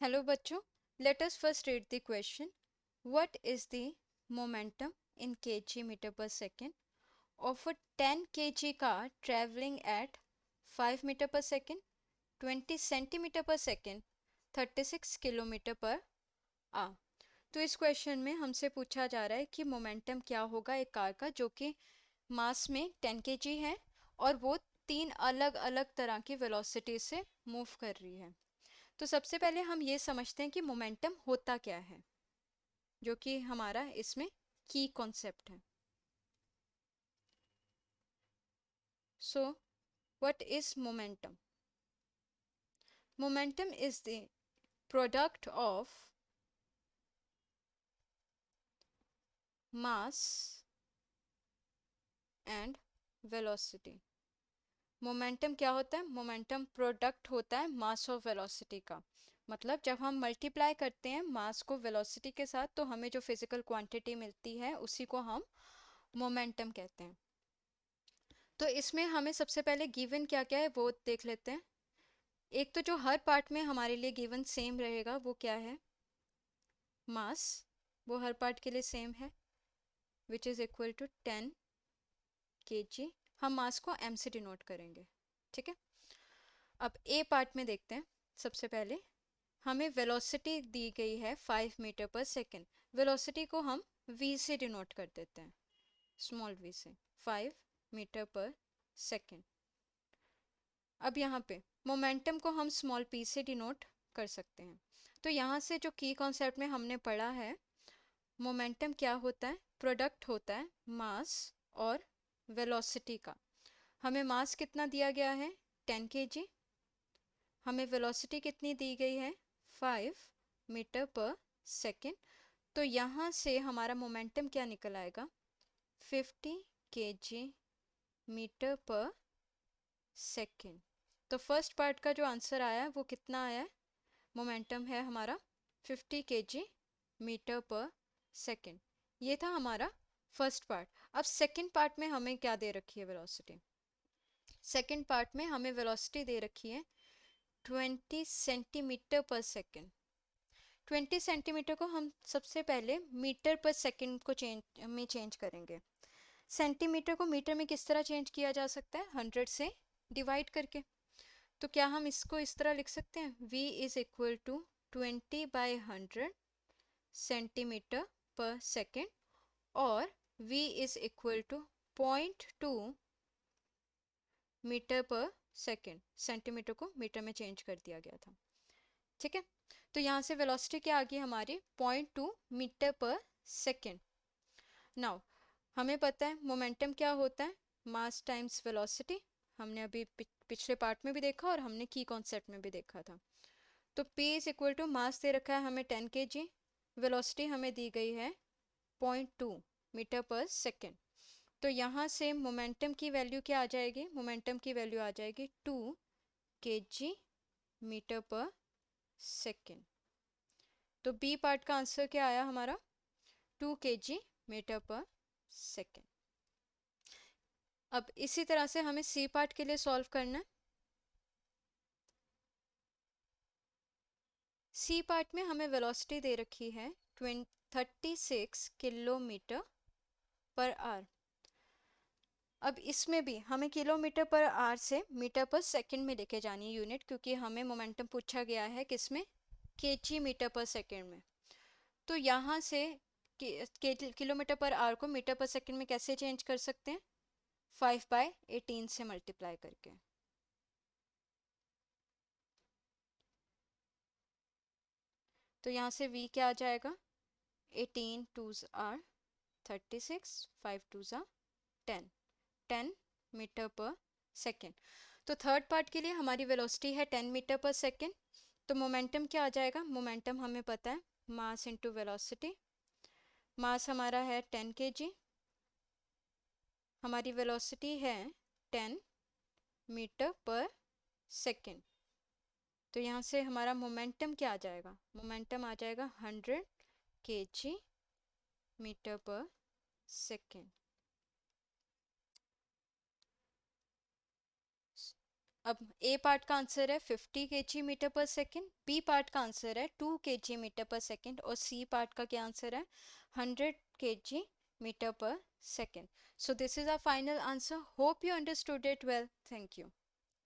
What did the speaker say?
Hello बच्चों, let us first read the question. What is the momentum in kg metre per second of a 10 kg car travelling at 5 metre per second, 20 centimetre per second, 36 kilometre per hour. तो इस question में हमसे पूछा जा रहा है कि momentum क्या होगा एक कार का जो कि मास में 10 kg है और वो तीन अलग अलग तरह की वेलोसिटी से मूव कर रही है. तो सबसे पहले हम ये समझते हैं कि मोमेंटम होता क्या है, जो कि हमारा इसमें की कॉन्सेप्ट है. So what is momentum? Momentum is the product of mass and velocity. Momentum क्या होता है? मोमेंटम प्रोडक्ट होता है मास और वेलोसिटी का. मतलब जब हम मल्टीप्लाई करते हैं मास को वेलोसिटी के साथ तो हमें जो फिजिकल क्वांटिटी मिलती है उसी को हम मोमेंटम कहते हैं. तो इसमें हमें सबसे पहले गिवन क्या क्या है वो देख लेते हैं. एक तो जो हर पार्ट में हमारे लिए गिवन सेम रहेगा वो क्या है? मास. वो हर पार्ट के लिए सेम है which is equal to 10 kg. हम मास को m से डिनोट करेंगे. ठीक है. अब ए पार्ट में देखते हैं. सबसे पहले हमें वेलोसिटी दी गई है 5 मीटर पर सेकेंड. वेलोसिटी को हम v से डिनोट कर देते हैं, स्मॉल v से. 5 मीटर पर सेकेंड. अब यहाँ पे मोमेंटम को हम स्मॉल p से डिनोट कर सकते हैं. तो यहाँ से जो की कॉन्सेप्ट में हमने पढ़ा है, मोमेंटम क्या होता है? प्रोडक्ट होता है मास और वेलोसिटी का. हमें मास कितना दिया गया है? 10 kg. हमें वेलोसिटी कितनी दी गई है? 5 मीटर पर सेकेंड. तो यहाँ से हमारा मोमेंटम क्या निकल आएगा? 50 kg मीटर पर सेकेंड. तो फर्स्ट पार्ट का जो आंसर आया है वो कितना आया है? मोमेंटम है हमारा 50 kg मीटर पर सेकेंड. ये था हमारा फर्स्ट पार्ट. अब सेकेंड पार्ट में हमें क्या दे रखी है? वेलोसिटी. सेकेंड पार्ट में हमें वेलोसिटी दे रखी है 20 सेंटीमीटर पर सेकेंड. 20 सेंटीमीटर को हम सबसे पहले मीटर पर सेकेंड को चेंज करेंगे. सेंटीमीटर को मीटर में किस तरह चेंज किया जा सकता है? 100 से डिवाइड करके. तो क्या हम इसको इस तरह लिख सकते हैं? v is equal to 20/100 centimetre per second और v is equal to 0.2 metre per second. Centimetre को मीटर में चेंज कर दिया गया था. ठीक है. तो यहाँ से वेलोसिटी क्या आ गई हमारी? 0.2 मीटर पर सेकेंड. नाउ हमें पता है मोमेंटम क्या होता है? मास टाइम्स वेलोसिटी. हमने अभी पिछले पार्ट में भी देखा और हमने की कॉन्सेप्ट में भी देखा था. तो P is equal to mass दे रखा है हमें 10 kg. वेलोसिटी हमें दी गई है 0.2 मीटर पर सेकेंड. तो यहाँ से मोमेंटम की वैल्यू क्या आ जाएगी? मोमेंटम की वैल्यू आ जाएगी 2 kg मीटर पर सेकेंड. तो बी पार्ट का आंसर क्या आया हमारा? 2 kg मीटर पर सेकेंड. अब इसी तरह से हमें सी पार्ट के लिए सॉल्व करना है. सी पार्ट में हमें वेलोसिटी दे रखी है 36 किलोमीटर पर आवर. अब इसमें भी हमें किलोमीटर पर आवर से मीटर पर सेकंड में लेके जानी है यूनिट, क्योंकि हमें मोमेंटम पूछा गया है किसमें? kg मीटर पर सेकंड में. तो यहाँ से किलोमीटर पर आवर को मीटर पर सेकंड में कैसे चेंज कर सकते हैं? 5/18 से मल्टीप्लाई करके. तो यहाँ से v क्या आ जाएगा? 18 2s are 36, 5 2s are 10. 10 metre per second. तो थर्ड पार्ट के लिए हमारी वेलोसिटी है 10 मीटर पर सेकेंड. तो मोमेंटम क्या आ जाएगा? मोमेंटम हमें पता है मास इंटू वेलोसिटी. मास हमारा है 10 kg. हमारी वेलोसिटी है 10 मीटर पर सेकेंड. तो यहाँ से हमारा मोमेंटम क्या आ जाएगा? मोमेंटम आ जाएगा 100 kg मीटर पर सेकेंड. अब ए पार्ट का आंसर है 50 kg metre per second, B part का आंसर है 2 kg मीटर पर सेकेंड और सी पार्ट का क्या आंसर है 100 kg metre per second. So this is our final answer. Hope you understood it well. Thank you.